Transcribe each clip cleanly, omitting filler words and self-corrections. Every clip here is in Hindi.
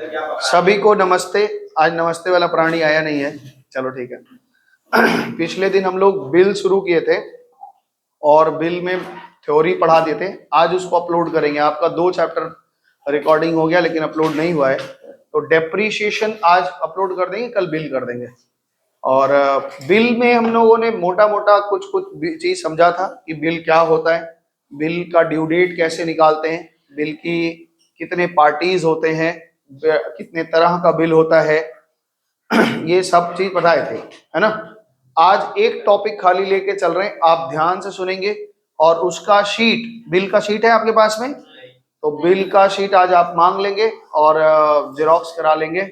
सभी को नमस्ते। आज नमस्ते वाला प्राणी आया नहीं है, चलो ठीक है। पिछले दिन हम लोग बिल शुरू किए थे और बिल में थ्योरी पढ़ा दिए थे। आज उसको अपलोड करेंगे। आपका 2 चैप्टर रिकॉर्डिंग हो गया लेकिन अपलोड नहीं हुआ है, तो डेप्रीशिएशन आज अपलोड कर देंगे, कल बिल कर देंगे। और बिल में हम लोगों ने मोटा मोटा कुछ चीज समझा था कि बिल क्या होता है, बिल का ड्यू डेट कैसे निकालते हैं, बिल की कितने पार्टीज होते हैं, कितने तरह का बिल होता है, ये सब चीज बताए थे, है ना। आज एक टॉपिक खाली लेके चल रहे हैं, आप ध्यान से सुनेंगे। और उसका शीट, बिल का शीट है आपके पास में, तो बिल का शीट आज आप मांग लेंगे और जेरोक्स करा लेंगे,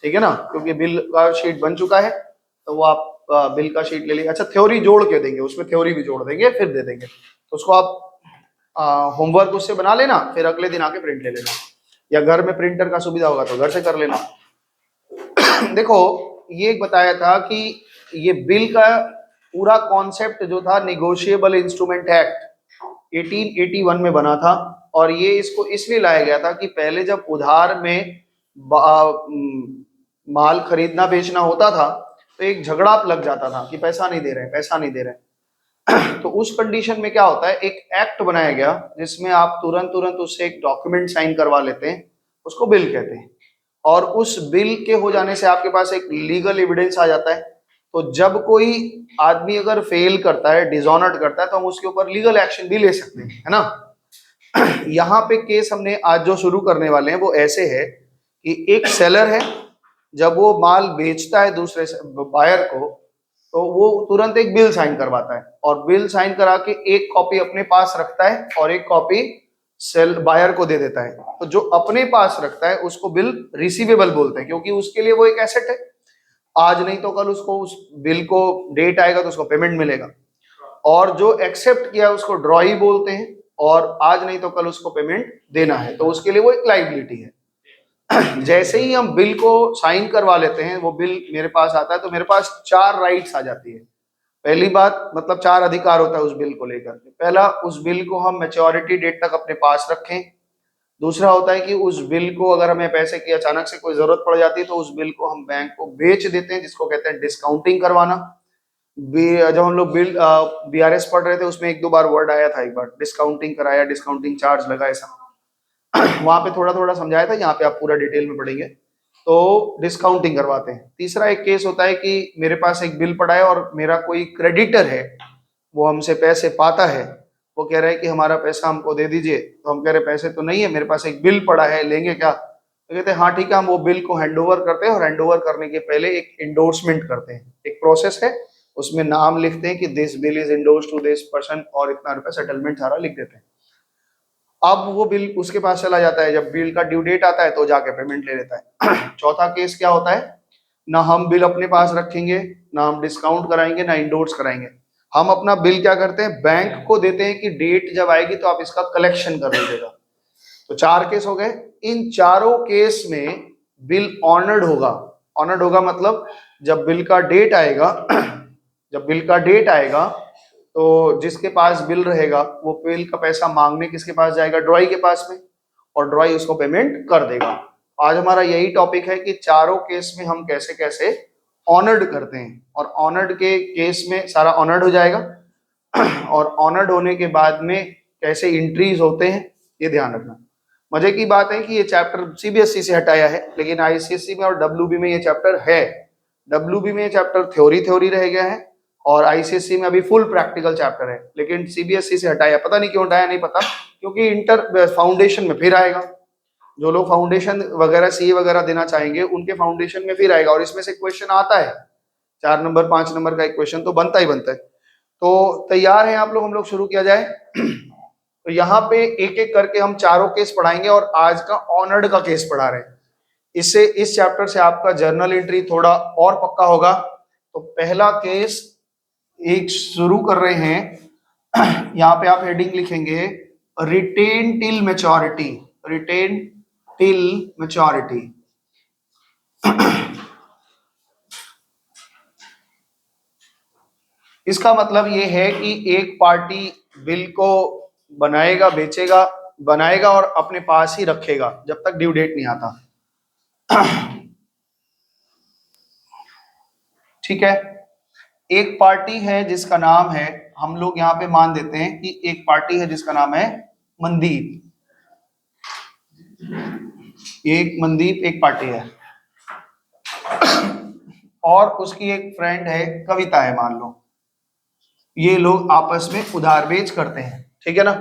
ठीक है ना, क्योंकि बिल का शीट बन चुका है। तो वो आप बिल का शीट ले लीजिए। अच्छा, थ्योरी जोड़ के देंगे, उसमें थ्योरी भी जोड़ देंगे, फिर दे देंगे। तो उसको आप होमवर्क उससे बना लेना, फिर अगले दिन आके प्रिंट ले लेना, या घर में प्रिंटर का सुविधा होगा तो घर से कर लेना। देखो, ये बताया था कि ये बिल का पूरा कॉन्सेप्ट जो था, निगोशिएबल इंस्ट्रूमेंट एक्ट 1881 में बना था। और ये इसको इसलिए लाया गया था कि पहले जब उधार में माल खरीदना बेचना होता था तो एक झगड़ा लग जाता था कि पैसा नहीं दे रहे, पैसा नहीं दे रहे। तो उस कंडीशन में क्या होता है, एक एक्ट बनाया गया जिसमें आप तुरंत उससे एक डॉक्यूमेंट साइन करवा लेते हैं, उसको बिल कहते हैं। और उस बिल के हो जाने से आपके पास एक लीगल एविडेंस आ जाता है। तो जब कोई आदमी अगर फेल करता है, डिसऑनर्ड करता है, तो हम उसके ऊपर लीगल एक्शन भी ले सकते हैं, है ना। यहाँ पे केस हमने आज जो शुरू करने वाले हैं वो ऐसे है कि एक सेलर है, जब वो माल बेचता है दूसरे बायर को, तो वो तुरंत एक बिल साइन करवाता है, और बिल साइन करा के एक कॉपी अपने पास रखता है और एक कॉपी सेल बायर को दे देता है। तो जो अपने पास रखता है उसको बिल रिसीवेबल बोलते हैं, क्योंकि उसके लिए वो एक एसेट है। आज नहीं तो कल उसको, उस बिल को डेट आएगा तो उसको पेमेंट मिलेगा। और जो एक्सेप्ट किया उसको ड्रॉई बोलते हैं, और आज नहीं तो कल उसको पेमेंट देना है, तो उसके लिए वो एक लाइबिलिटी है। जैसे ही हम बिल को साइन करवा लेते हैं, वो बिल मेरे पास आता है, तो मेरे पास 4 राइट्स आ जाती है। पहली बात, मतलब 4 अधिकार होता है उस बिल को लेकर। पहला, उस बिल को हम मैच्योरिटी डेट तक अपने पास रखें। दूसरा होता है कि उस बिल को अगर हमें पैसे की अचानक से कोई जरूरत पड़ जाती है तो उस बिल को हम बैंक को बेच देते हैं, जिसको कहते हैं डिस्काउंटिंग करवाना। जब हम लोग बिल बीआरएस पढ़ रहे थे, उसमें 1-2 बार वर्ड आया था, एक बार डिस्काउंटिंग कराया, डिस्काउंटिंग चार्ज लगा, ऐसा वहां पे थोड़ा थोड़ा समझाया था। यहाँ पे आप पूरा डिटेल में पढ़ेंगे, तो डिस्काउंटिंग करवाते हैं। तीसरा एक केस होता है कि मेरे पास एक बिल पड़ा है और मेरा कोई क्रेडिटर है, वो हमसे पैसे पाता है, वो कह रहा है कि हमारा पैसा हमको दे दीजिए। तो हम कह रहे पैसे तो नहीं है, मेरे पास एक बिल पड़ा है, लेंगे क्या। तो कहते हैं हाँ ठीक है, हम वो बिल को हैंड ओवर करते हैं, और हैंड ओवर करने के पहले एक इंडोर्समेंट करते हैं, एक प्रोसेस है, उसमें नाम लिखते हैं कि this bill is endorse to this person, और इतना रुपया सेटलमेंट सारा लिख देते हैं। अब वो बिल उसके पास चला जाता है, जब बिल का ड्यू डेट आता है तो जाके पेमेंट ले लेता है। चौथा केस क्या होता है, ना हम बिल अपने पास रखेंगे, ना हम डिस्काउंट कराएंगे, ना इंडोर्स कराएंगे। हम अपना बिल क्या करते हैं, बैंक को देते हैं कि डेट जब आएगी तो आप इसका कलेक्शन कर लीजिएगा। तो 4 केस हो गए। इन चारों केस में बिल ऑनर्ड होगा। ऑनर्ड होगा मतलब जब बिल का डेट आएगा जब बिल का डेट आएगा तो जिसके पास बिल रहेगा वो बिल का पैसा मांगने किसके पास जाएगा, ड्रॉई के पास में, और ड्रॉई उसको पेमेंट कर देगा। आज हमारा यही टॉपिक है कि चारों केस में हम कैसे कैसे ऑनर्ड करते हैं, और ऑनर्ड के केस में सारा ऑनर्ड हो जाएगा, और ऑनर्ड होने के बाद में कैसे इंट्रीज होते हैं, ये ध्यान रखना। मजे की बात है कि ये चैप्टर सीबीएसई से हटाया है, लेकिन आईसीएसई में और डब्ल्यूबी में ये चैप्टर है। डब्ल्यूबी में ये चैप्टर थ्योरी रह गया है, और आईसीएसई में अभी फुल प्रैक्टिकल चैप्टर है, लेकिन सीबीएसई से हटाया। पता नहीं क्यों हटाया, नहीं पता, क्योंकि इंटर फाउंडेशन में फिर आएगा। जो लोग फाउंडेशन वगैरह सीए वगैरह देना चाहेंगे उनके फाउंडेशन में फिर आएगा, और इसमें से क्वेश्चन आता है। 4 नंबर 5 नंबर का एक क्वेश्चन तो बनता ही बनता है। तो तैयार हैं आप लोग, हम लोग शुरू किया जाए। तो यहाँ पे एक एक करके हम चारों केस पढ़ाएंगे, और आज का ऑनर्ड का केस पढ़ा रहे हैं। इससे इस चैप्टर से आपका जर्नल एंट्री थोड़ा और पक्का होगा। तो पहला केस एक शुरू कर रहे हैं। यहाँ पे आप हेडिंग लिखेंगे retain till maturity. Retain till maturity. इसका मतलब ये है कि एक पार्टी बिल को बनाएगा, बेचेगा, बनाएगा और अपने पास ही रखेगा जब तक ड्यू डेट नहीं आता। ठीक है, एक पार्टी है जिसका नाम है, हम लोग यहाँ पे मान देते हैं कि एक पार्टी है जिसका नाम है मनदीप। एक मनदीप एक पार्टी है और उसकी एक फ्रेंड है कविता है, मान लो। ये लोग आपस में उधार बेच करते हैं, ठीक है ना।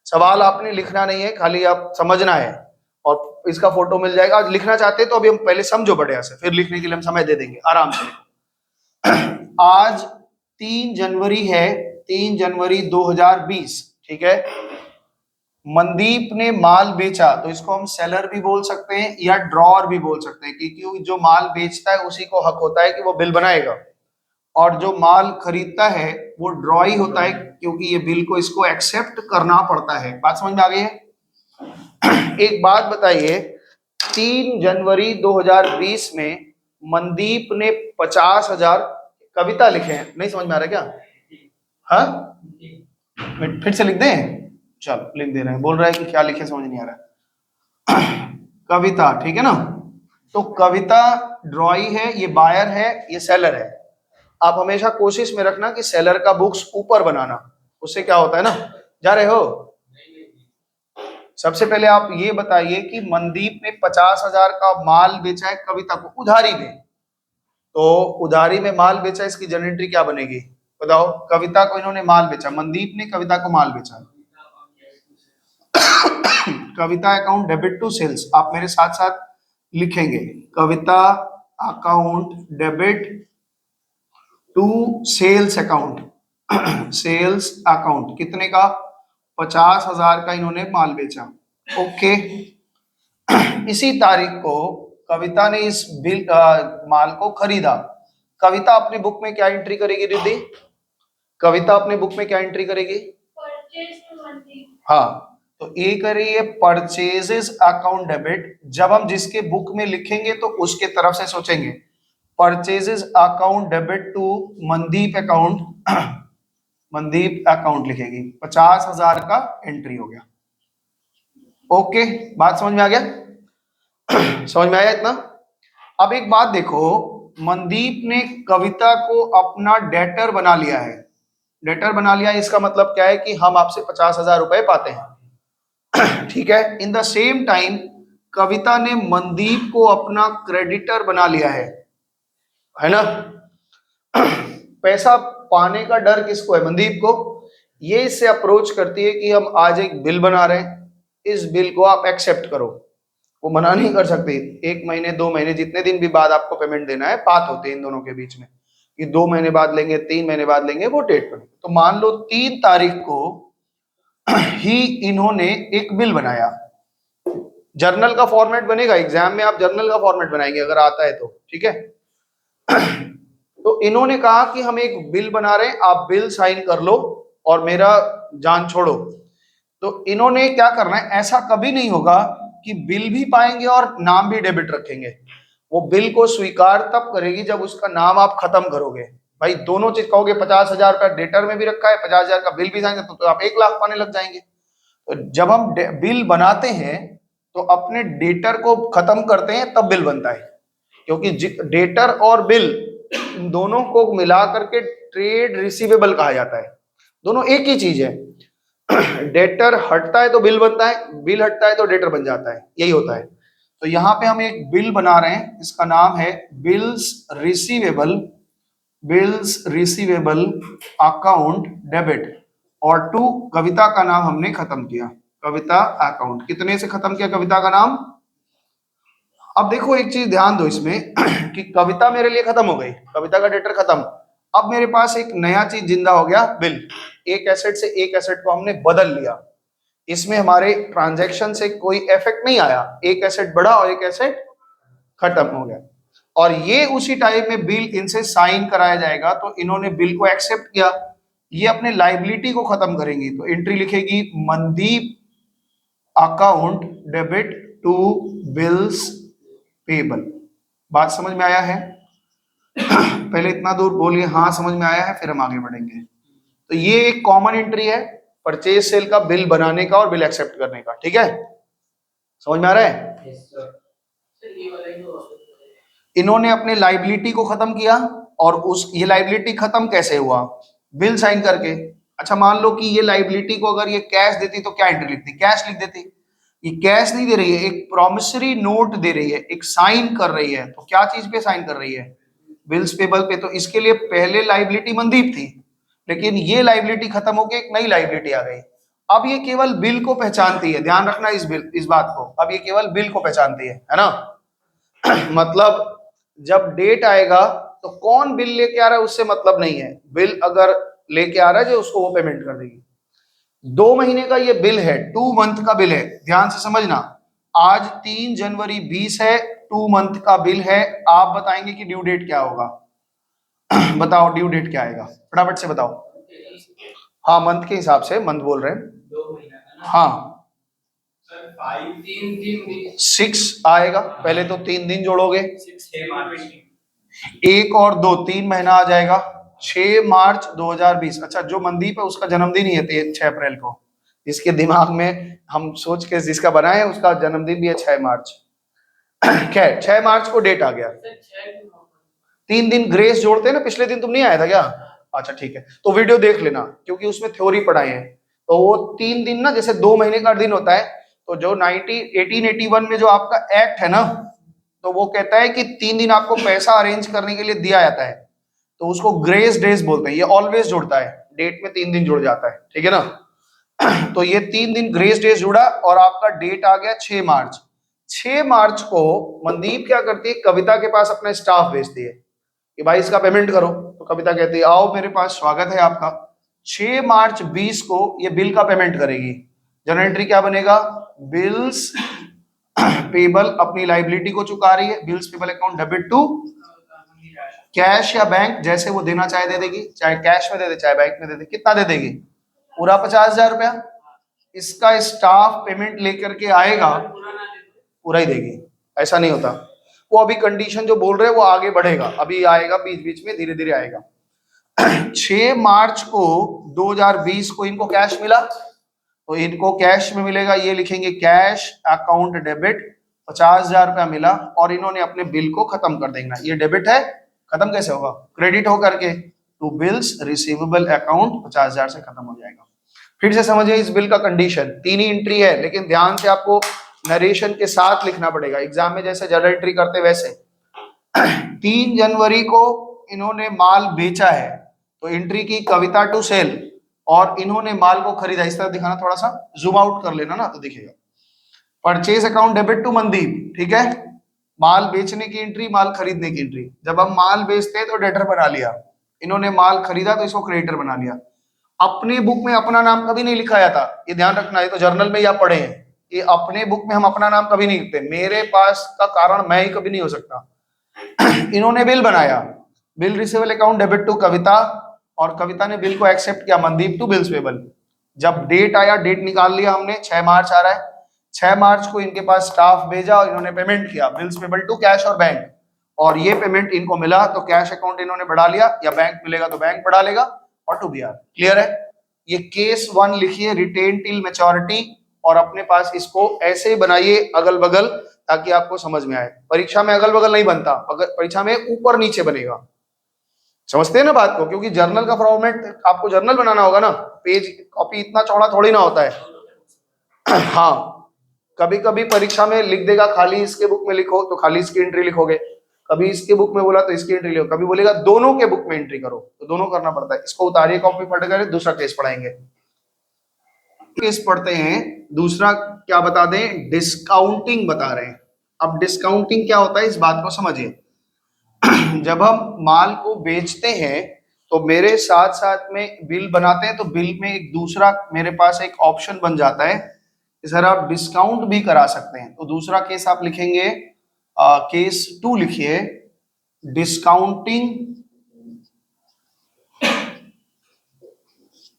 सवाल आपने लिखना नहीं है, खाली आप समझना है और इसका फोटो मिल जाएगा। आज लिखना चाहते हैं तो अभी हम पहले समझो बढ़िया से, फिर लिखने के लिए हम समय दे देंगे आराम से। आज 3 जनवरी है, 3 जनवरी 2020, ठीक है। मनदीप ने माल बेचा, तो इसको हम सेलर भी बोल सकते हैं या ड्रॉअर भी बोल सकते हैं, क्योंकि जो माल बेचता है उसी को हक होता है कि वो बिल बनाएगा, और जो माल खरीदता है वो ड्रॉई होता है, क्योंकि ये बिल को इसको एक्सेप्ट करना पड़ता है। बात समझ में आ गई है? एक बात बताइए, 3 जनवरी 2020 में मनदीप ने 50,000 कविता लिखे हैं, नहीं समझ में आ रहा क्या? हाँ, फिर से लिख दें? चलो लिख दे रहे हैं, बोल रहा है कि क्या लिखे समझ नहीं आ रहा। कविता, ठीक है ना। तो कविता ड्रॉई है, ये बायर है, ये सेलर है। आप हमेशा कोशिश में रखना कि सेलर का बुक्स ऊपर बनाना, उससे क्या होता है ना। जा रहे हो? सबसे पहले आप ये बताइए कि मनदीप ने 50,000 का माल बेचा है कविता को उधारी में, तो उधारी में माल बेचा, इसकी जर्नल एंट्री क्या बनेगी बताओ? कविता को इन्होंने माल बेचा, मनदीप ने कविता को माल बेचा। Kavita account debit to sales, आप मेरे साथ साथ लिखेंगे, Kavita account debit to sales account. Sales account कितने का? 50,000 का इन्होंने माल बेचा। ओके, इसी तारीख को कविता ने इस बिल माल को खरीदा। कविता अपनी बुक में क्या एंट्री करेगी रिद्धि? कविता अपने बुक में क्या एंट्री करेगी? हाँ, तो ए करिए परचेजेस अकाउंट डेबिट। जब हम जिसके बुक में लिखेंगे तो उसके तरफ से सोचेंगे, purchases account debit to Mandeep account. Mandeep account लिखेगी, 50,000 का एंट्री हो गया। ओके, बात समझ में आ गया? समझ में आया इतना? अब एक बात देखो, मनदीप ने कविता को अपना डेटर बना लिया है। डेटर बना लिया, इसका मतलब क्या है कि हम आपसे 50,000 रुपए पाते हैं। ठीक है। इन द सेम टाइम कविता ने मनदीप को अपना क्रेडिटर बना लिया है ना। पैसा पाने का डर किसको है? मनदीप को। ये इससे अप्रोच करती है कि हम आज एक बिल बना रहे हैं, इस बिल को आप एक्सेप्ट करो। वो मना नहीं कर सकती, 1 महीने 2 महीने जितने दिन भी बाद आपको पेमेंट देना है, बात होती है इन दोनों के बीच में कि 2 महीने बाद लेंगे, 3 महीने बाद लेंगे, वो डेट पर। तो मान लो 3 तारीख को ही इन्होंने एक बिल बनाया। जर्नल का फॉर्मेट बनेगा, एग्जाम में आप जर्नल का फॉर्मेट बनाएंगे अगर आता है तो, ठीक है। तो इन्होंने कहा कि हम एक बिल बना रहे हैं, आप बिल साइन कर लो और मेरा जान छोड़ो। तो इन्होंने क्या करना है, ऐसा कभी नहीं होगा कि बिल भी पाएंगे और नाम भी डेबिट रखेंगे। वो बिल को स्वीकार तब करेगी जब उसका नाम आप खत्म करोगे। भाई दोनों चीज कहोगे, 50,000 का डेटर में भी रखा है, 50,000 का बिल भी जाएंगे, तो आप 1 लाख पाने लग जाएंगे। तो जब हम बिल बनाते हैं तो अपने डेटर को खत्म करते हैं, तब बिल बनता है। क्योंकि डेटर और बिल दोनों को मिला करके ट्रेड रिसीवेबल कहा जाता है। दोनों एक ही चीज है। डेटर हटता है तो बिल बनता है, बिल हटता है तो डेटर बन जाता है, यही होता है। तो यहाँ पे हम एक बिल बना रहे हैं, इसका नाम है bills receivable. Bills receivable account debit, और टू कविता का नाम हमने खत्म किया, कविता अकाउंट। कितने से खत्म किया कविता का नाम? अब देखो एक चीज ध्यान दो इसमें कि कविता मेरे लिए खत्म हो गई, कविता का डेटर खत्म। अब मेरे पास एक नया चीज जिंदा हो गया, बिल। एक एसेट से एक एसेट को हमने बदल लिया, इसमें हमारे ट्रांजैक्शन से कोई इफेक्ट नहीं आया। एक एसेट बढ़ा और एक एसेट खत्म हो गया, और ये उसी टाइम में बिल इनसे साइन कराया जाएगा। तो इन्होंने बिल को एक्सेप्ट किया, ये अपने लाइबिलिटी को खत्म करेंगी। तो एंट्री लिखेगी Mandeep account debit to bills payable. बात समझ में आया है? पहले इतना दूर बोलिए हाँ समझ में आया है, फिर हम आगे बढ़ेंगे। तो ये एक कॉमन एंट्री है परचेज सेल का, बिल बनाने का और बिल एक्सेप्ट करने का, ठीक है। समझ में आ रहा है? इन्होंने अपने लाइबिलिटी को खत्म किया, और ये लाइबिलिटी खत्म कैसे हुआ? बिल साइन करके। अच्छा, मान लो कि ये लाइबिलिटी को अगर ये कैश देती तो क्या एंट्री लिखती? कैश लिख देती। ये कैश नहीं दे रही है, एक प्रॉमिसरी नोट दे रही है, एक साइन कर रही है, तो क्या चीज पे साइन कर रही है? बिल्स पेबल पे। तो इसके लिए पहले लाइबिलिटी मनदीप थी, लेकिन ये लाइबिलिटी खत्म होकर एक नई लाइबिलिटी आ गई। अब ये केवल बिल को पहचानती है, ध्यान रखना इस बात को। अब ये केवल बिल को पहचानती है ना। मतलब जब डेट आएगा तो कौन बिल लेके आ रहा है उससे मतलब नहीं है। बिल अगर लेके आ रहा है जो, उसको वो पेमेंट कर देगी। 2 महीने का ये बिल है, 2 मंथ का बिल है, ध्यान से समझना। आज 3 जनवरी 20 है, 2 मंथ का बिल है। आप बताएंगे कि ड्यू डेट क्या होगा? बताओ ड्यू डेट क्या आएगा, फटाफट से बताओ। हाँ, मंथ के हिसाब से, मंथ बोल रहे हैं। हाँ, 6 आएगा। पहले तो 3 दिन जोड़ोगे, 1 और 2, 3 महीना आ जाएगा। 6 मार्च 2020। अच्छा, जो मनदीप है उसका जन्मदिन ही है 6 अप्रैल को। इसके दिमाग में हम सोच के जिसका बनाए उसका जन्मदिन भी है 6 मार्च। खैर, 6 मार्च को डेट आ गया। 3 दिन ग्रेस जोड़ते हैं ना, पिछले दिन तुम नहीं आया था क्या? अच्छा ठीक है, तो वीडियो देख लेना, क्योंकि उसमें थ्योरी पढ़ाए हैं। तो वो 3 दिन ना, जैसे 2 महीने का दिन होता है, तो जो 1881 में जो आपका एक्ट है ना, तो वो कहता है कि 3 दिन आपको पैसा अरेंज करने के लिए दिया जाता है, तो उसको ग्रेस डेज बोलते हैं। ये ऑलवेज जुड़ता है, डेट में 3 दिन जुड़ जाता है, ठीक है ना। तो ये 3 दिन ग्रेस डेज जुड़ा, और आपका डेट आ गया 6 मार्च। 6 मार्च को मनदीप क्या करती है, कविता के पास अपना स्टाफ भेजती है कि भाई इसका पेमेंट करो। तो कविता कहती है आओ मेरे पास, स्वागत है आपका। 6 मार्च 20 को ये बिल का पेमेंट करेगी। जर्नल एंट्री क्या बनेगा? बिल्स पेबल अपनी लाइबिलिटी को चुका रही है, bills payable account debit to cash या बैंक, जैसे वो देना चाहे दे देगी, चाहे कैश में दे दे चाहे बैंक में दे दे। कितना दे देगी? पूरा 50,000 रुपया। इसका स्टाफ पेमेंट लेकर के आएगा, पूरा ही देगी, ऐसा नहीं होता। वो अभी कंडीशन जो बोल रहे हैं वो आगे बढ़ेगा, अभी आएगा, बीच बीच में धीरे धीरे आएगा। 6 मार्च को 2020 को इनको कैश मिला, तो इनको कैश में मिलेगा, ये लिखेंगे कैश अकाउंट डेबिट 50,000 रुपया मिला, और इन्होंने अपने बिल को खत्म कर देना। ये डेबिट है, खत्म कैसे होगा? क्रेडिट हो करके, टू बिल्स रिसीवेबल अकाउंट 50,000 से खत्म हो जाएगा। फिर से समझिए इस बिल का कंडीशन, 3 ही एंट्री है, लेकिन ध्यान से आपको नरेशन के साथ लिखना पड़ेगा, एग्जाम में जैसे जर्नल एंट्री करते वैसे। 3 जनवरी को इन्होंने माल बेचा है, तो एंट्री की कविता टू सेल, और इन्होंने माल को खरीदा। इस तरह दिखाना, थोड़ा सा जूम आउट कर लेना ना, तो दिखेगा। Purchase account debit to Mandeep, ठीक है। माल बेचने की एंट्री, माल खरीदने की एंट्री। जब हम माल बेचते हैं तो डेटर बना लिया, इन्होंने माल खरीदा तो इसको क्रेडिटर बना लिया। अपने बुक में अपना नाम कभी नहीं लिखा जाता, ये ध्यान रखना, ये तो जर्नल में या पढ़े हैं। ये अपने बुक में हम अपना नाम कभी नहीं लिखते, मेरे पास का कारण मैं ही कभी नहीं हो सकता। इन्होंने बिल बनाया, bill receivable account debit to Kavita, और कविता ने बिल को एक्सेप्ट किया मनदीप टू बिल्स पेबल। जब डेट आया, डेट निकाल लिया हमने, 6 मार्च आ रहा है, 6 मार्च को इनके पास स्टाफ भेजा और इन्होंने पेमेंट किया, बिल्स पेबल टू कैश और बैंक, और ये पेमेंट इनको मिला तो कैश अकाउंट इन्होंने बढ़ा लिया, या बैंक मिलेगा तो बैंक बढ़ा लेगा, और टू बी आर। क्लियर है? ये केस 1 लिखिए, रिटेन टिल मैच्योरिटी, और अपने पास इसको ऐसे बनाइए अगल बगल, ताकि आपको समझ में आए। परीक्षा में अगल बगल नहीं बनता, परीक्षा में ऊपर नीचे बनेगा। समझते हैं ना बात को? क्योंकि जर्नल का फॉर्मेट, आपको जर्नल बनाना होगा ना, पेज कॉपी इतना चौड़ा थोड़ी ना होता है। हाँ, कभी कभी परीक्षा में लिख देगा खाली इसके बुक में लिखो, तो खाली इसकी एंट्री लिखोगे। कभी इसके बुक में बोला तो इसकी एंट्री लिखो, कभी बोलेगा दोनों के बुक में एंट्री करो, तो दोनों करना पड़ता है। इसको उतारिए कॉपी, पढ़ कर दूसरा केस पढ़ाएंगे। केस पढ़ते हैं, दूसरा क्या बता दें? डिस्काउंटिंग बता रहे हैं। अब डिस्काउंटिंग क्या होता है इस बात को समझिए। जब हम माल को बेचते हैं तो मेरे साथ साथ में बिल बनाते हैं, तो बिल में एक दूसरा मेरे पास एक ऑप्शन बन जाता है, सर आप डिस्काउंट भी करा सकते हैं। तो दूसरा केस आप लिखेंगे, केस 2 लिखिए, discounting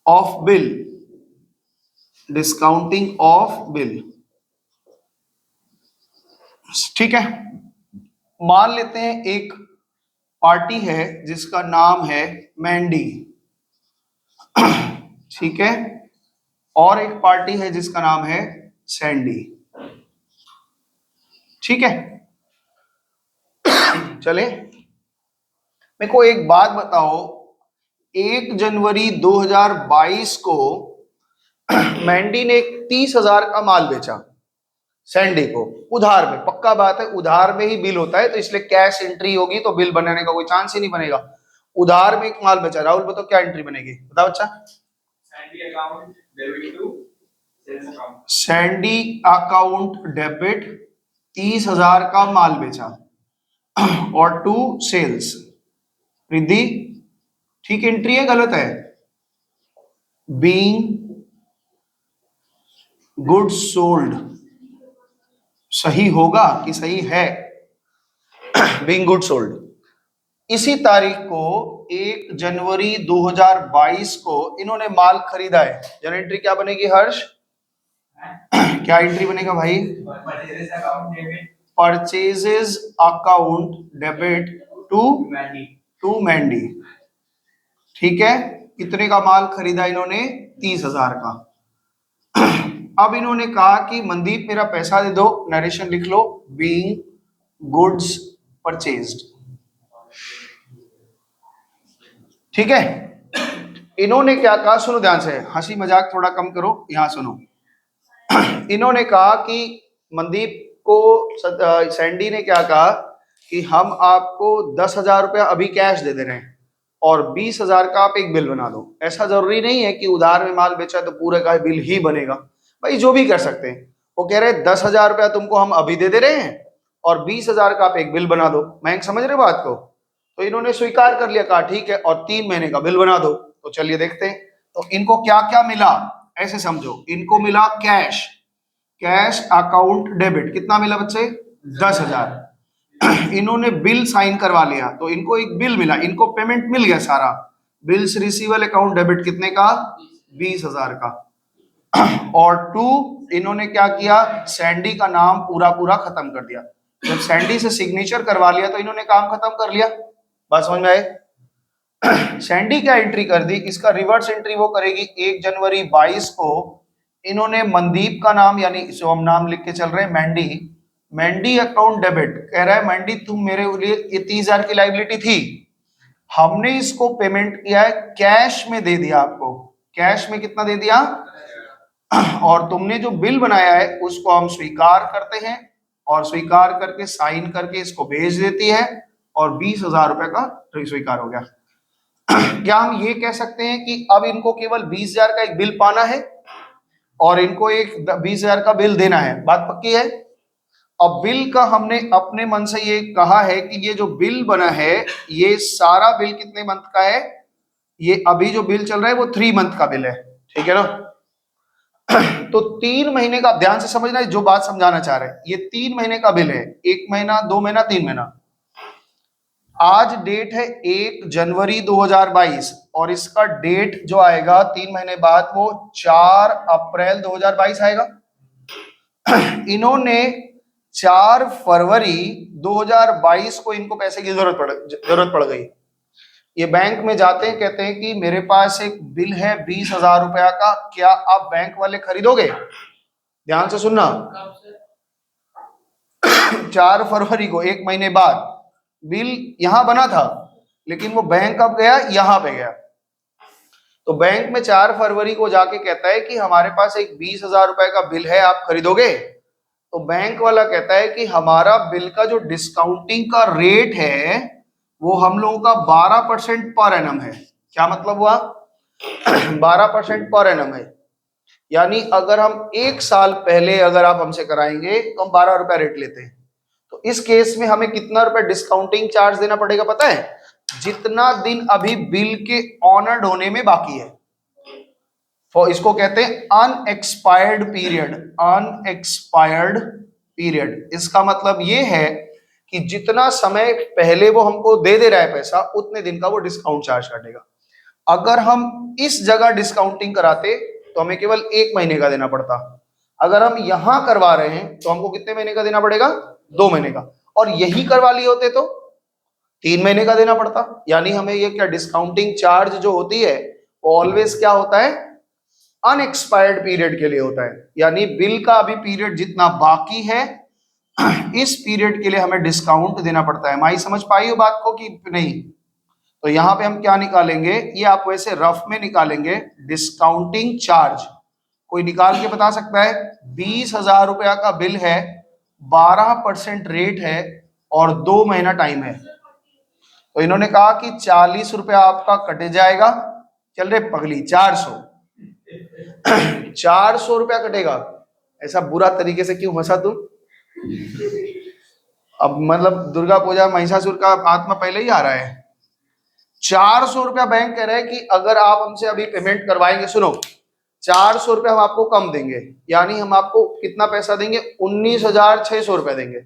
of bill, discounting of bill. ठीक है, मान लेते हैं एक पार्टी है जिसका नाम है मैंडी, ठीक है, और एक पार्टी है जिसका नाम है सैंडी, ठीक है। चले, मेरे को एक बात बताओ, 1 जनवरी 2022 को मैंडी ने 30,000 का माल बेचा सैंडी को उधार में, पक्का बात है उधार में ही बिल होता है, तो इसलिए कैश एंट्री होगी तो बिल बनाने का कोई चांस ही नहीं बनेगा। उधार में एक माल बेचा, राहुल बताओ क्या एंट्री बनेगी, बताओ अच्छा। Sandy account debit to sales account, Sandy account debit 30,000 का माल बेचा और टू सेल्स। रिद्धि ठीक एंट्री है गलत है? बीइंग गुड्स सोल्ड सही होगा कि सही है? Being goods sold. इसी तारीख को 1 जनवरी 2022 को इन्होंने माल खरीदा है, जन एंट्री क्या बनेगी हर्ष? क्या एंट्री बनेगा भाई? Purchases account debit, purchases account debit to Mandy. ठीक है, कितने का माल खरीदा इन्होंने? 30,000 का। अब इन्होंने कहा कि मनदीप मेरा पैसा दे दो, नरेशन लिख लो, बीइंग गुड्स परचेज्ड। ठीक है, इन्होंने क्या कहा, सुनो ध्यान से, हंसी मजाक थोड़ा कम करो, यहां सुनो। इन्होंने कहा कि मनदीप को सैंडी ने क्या कहा कि हम आपको 10,000 रुपया अभी कैश दे दे रहे हैं और 20,000 का आप एक बिल बना दो। ऐसा जरूरी नहीं है कि उधार में माल बेचा तो पूरे का बिल ही बनेगा, भाई जो भी कर सकते हैं। वो कह रहे 10,000 रुपया तुमको हम अभी दे दे रहे हैं और 20,000 का आप एक बिल बना दो। मैं समझ रहे बात को? तो इन्होंने स्वीकार कर लिया, कहा ठीक है और 3 महीने का बिल बना दो। तो चलिए देखते हैं, तो इनको क्या क्या मिला, ऐसे समझो। इनको मिला कैश, कैश अकाउंट डेबिट, कितना मिला बच्चे? 10,000। इन्होंने बिल साइन करवा लिया तो इनको एक बिल मिला, इनको पेमेंट मिल गया सारा। बिल्स रिसीवेबल अकाउंट डेबिट कितने का? 20,000 का। और टू, इन्होंने क्या किया, सैंडी का नाम पूरा पूरा खत्म कर दिया। जब सैंडी से सिग्नेचर करवा लिया तो इन्होंने काम खत्म कर लिया। बात समझ में आए? सैंडी क्या एंट्री कर दी, इसका रिवर्स एंट्री वो करेगी 1 जनवरी 22 को इन्होंने मनदीप का नाम, यानी जो हम नाम लिख के चल रहे हैं मैंडी, मैंडी अकाउंट डेबिट, कह रहा है मैंडी तुम मेरे लिए ये 30,000 की लाइबिलिटी थी, हमने इसको पेमेंट किया है, कैश में दे दिया आपको। कैश में कितना दे दिया? और तुमने जो बिल बनाया है उसको हम स्वीकार करते हैं और स्वीकार करके साइन करके इसको भेज देती है और 20,000 रुपए का स्वीकार हो गया। क्या हम ये कह सकते हैं कि अब इनको केवल 20,000 का एक बिल पाना है और इनको एक 20,000 का बिल देना है? बात पक्की है? अब बिल का हमने अपने मन से ये कहा है कि ये जो बिल बना है ये सारा बिल कितने मंथ का है? ये अभी जो बिल चल रहा है वो 3 मंथ का बिल है, ठीक है ना? तो 3 महीने का, ध्यान से समझना है जो बात समझाना चाह रहे हैं, ये 3 महीने का बिल है, 1 महीना 2 महीना 3 महीना। आज डेट है 1 जनवरी 2022 और इसका डेट जो आएगा 3 महीने बाद वो 4 अप्रैल 2022 आएगा। इन्होंने 4 फरवरी 2022 को इनको पैसे की जरूरत पड़ गई। ये बैंक में जाते हैं, कहते हैं कि मेरे पास एक बिल है 20,000 रुपया का, क्या आप बैंक वाले खरीदोगे? ध्यान से सुनना, 4 फरवरी को 1 महीने बाद बिल यहां बना था लेकिन वो बैंक अब गया यहां पे गया। तो बैंक में 4 फरवरी को जाके कहता है कि हमारे पास एक 20,000 रुपए का बिल है, आप खरीदोगे? तो बैंक वाला कहता है कि हमारा बिल का जो डिस्काउंटिंग का रेट है वो हम लोगों का 12% पर एनम है। क्या मतलब हुआ? 12% पर एनम है, यानी अगर हम 1 साल पहले अगर आप हमसे कराएंगे तो हम 12 रुपया रेट लेते हैं। तो इस केस में हमें कितना रुपए डिस्काउंटिंग चार्ज देना पड़ेगा पता है? जितना दिन अभी बिल के ऑनर्ड होने में बाकी है। इसको कहते हैं अनएक्सपायर्ड पीरियड। अनएक्सपायर्ड पीरियड, इसका मतलब ये है कि जितना समय पहले वो हमको दे रहा है पैसा, उतने दिन का वो डिस्काउंट चार्ज काटेगा। अगर हम इस जगह डिस्काउंटिंग कराते तो हमें केवल 1 महीने का देना पड़ता। अगर हम यहां करवा रहे हैं तो हमको कितने महीने का देना पड़ेगा? 2 महीने का। और यही करवा लिए होते तो 3 महीने का देना पड़ता। यानी हमें ये क्या, डिस्काउंटिंग चार्ज जो होती है वो ऑलवेज क्या होता है? अनएक्सपायर्ड पीरियड के लिए होता है, यानी बिल का अभी पीरियड जितना बाकी है इस पीरियड के लिए हमें डिस्काउंट देना पड़ता है। माई समझ पाई हो बात को कि नहीं? तो यहाँ पे हम क्या निकालेंगे, ये आप वैसे रफ में निकालेंगे, डिस्काउंटिंग चार्ज। कोई निकाल के बता सकता है? 20,000 रुपया का बिल है, 12% रेट है और 2 महीना टाइम है। तो इन्होंने कहा कि 40 रुपया आपका कटे जाएगा। चल रे पगली, 400 400 रुपया कटेगा। ऐसा बुरा तरीके से क्यों हंसा तुम? अब मतलब दुर्गा पूजा महिषासुर का आत्मा पहले ही आ रहा है। 400 रुपया बैंक कह रहे हैं कि अगर आप हमसे अभी पेमेंट करवाएंगे, सुनो, 400 रुपया हम आपको कम देंगे, यानी हम आपको कितना पैसा देंगे? 19,600 रुपया देंगे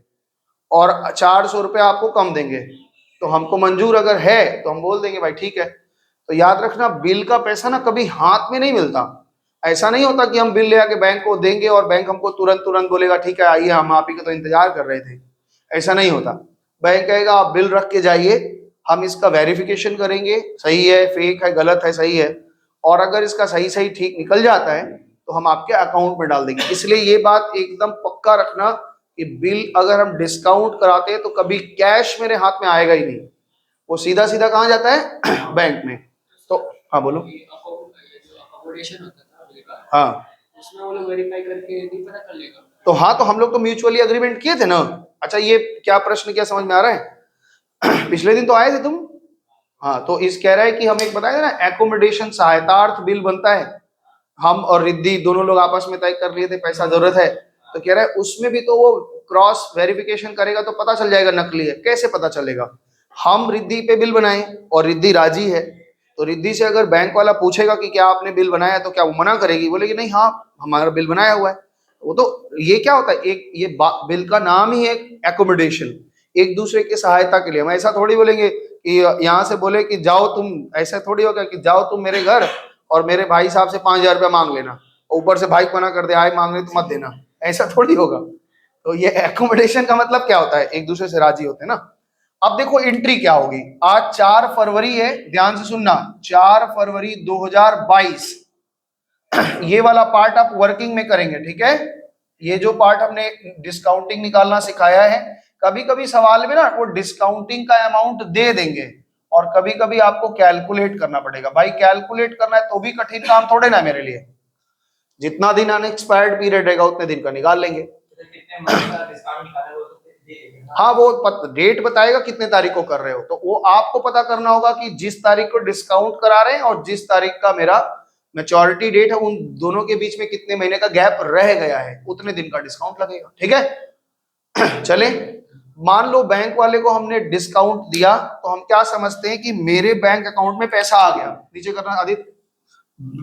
और 400 रुपया आपको कम देंगे। तो हमको मंजूर अगर है तो हम बोल देंगे भाई ठीक है। तो याद रखना, बिल का पैसा ना कभी हाथ में नहीं मिलता। ऐसा नहीं होता कि हम बिल ले आके बैंक को देंगे और बैंक हमको तुरंत तुरंत बोलेगा ठीक है आइए, हम आप ही का तो इंतजार कर रहे थे। ऐसा नहीं होता। बैंक कहेगा आप बिल रख के जाइए, हम इसका वेरिफिकेशन करेंगे, सही है, फेक है, गलत है, सही है, और अगर इसका सही सही ठीक निकल जाता है तो हम आपके अकाउंट में डाल देंगे। इसलिए ये बात एकदम पक्का रखना कि बिल अगर हम डिस्काउंट कराते हैं तो कभी कैश मेरे हाथ में आएगा ही नहीं, वो सीधा सीधा कहाँ जाता है? बैंक में। तो हाँ बोलो। अकोमोडेशन होता था बिल का, हाँ उसमें वो लोग वेरीफाई करके नहीं पता कर लेगा। तो हाँ, तो हम लोग तो म्यूचुअली अग्रीमेंट किए थे ना। अच्छा ये क्या प्रश्न, क्या समझ में आ रहा है? पिछले दिन तो आए थे तुम। हाँ, तो इस कह रहा है कि हम एक बताया ना, एकोमोडेशन सहायतार्थ बिल बनता है, हम और रिद्धि दोनों लोग आपस में तय कर लिए थे पैसा जरूरत है। तो कह रहा है उसमें भी तो वो क्रॉस वेरिफिकेशन करेगा तो पता चल जाएगा नकली है। कैसे पता चलेगा? हम रिद्धि पे बिल बनाए और रिद्धि राजी है, तो रिद्धि से अगर बैंक वाला पूछेगा कि क्या आपने बिल बनाया, तो क्या वो मना करेगी? बोलेगी नहीं हाँ हमारा बिल बनाया हुआ है। वो तो ये क्या होता है, एक ये बिल का नाम ही है एकोमोडेशन, एक दूसरे की सहायता के लिए। हम ऐसा थोड़ी बोलेंगे कि यहाँ से बोले कि जाओ तुम, ऐसा थोड़ी होगा कि जाओ तुम मेरे घर और मेरे भाई साहब से 5,000 रुपया मांग लेना, ऊपर से भाई को मना कर दे आए मांगने तो मत देना, ऐसा थोड़ी होगा। तो ये एकोमोडेशन का मतलब क्या होता है? एक दूसरे से राजी होते हैं ना। अब देखो एंट्री क्या होगी। आज 4 फरवरी है, ध्यान से सुनना, 4 फरवरी 2022। ये वाला पार्ट आप वर्किंग में करेंगे, ठीक है? ये जो पार्ट हमने डिस्काउंटिंग निकालना सिखाया है, कभी कभी सवाल में ना वो डिस्काउंटिंग का अमाउंट दे देंगे और कभी कभी आपको कैलकुलेट करना पड़ेगा। भाई कैलकुलेट करना है तो भी कठिन काम थोड़े ना मेरे लिए। जितना दिन अनएक्सपायर्ड पीरियड रहेगा उतने दिन का निकाल लेंगे। कितने मंथ का डिस्काउंट निकाले वो तो दे देंगे। हाँ वो डेट बताएगा कितने तारीख को कर रहे हो, तो वो आपको पता करना होगा कि जिस तारीख को डिस्काउंट करा रहे हैं और जिस तारीख का मेरा मैच्योरिटी डेट है, उन दोनों के बीच में कितने महीने का गैप रह गया है, उतने दिन का डिस्काउंट लगेगा, ठीक है? चले, मान लो बैंक वाले को हमने डिस्काउंट दिया, तो हम क्या समझते हैं कि मेरे बैंक अकाउंट में पैसा आ गया। नीचे करना आदित्य,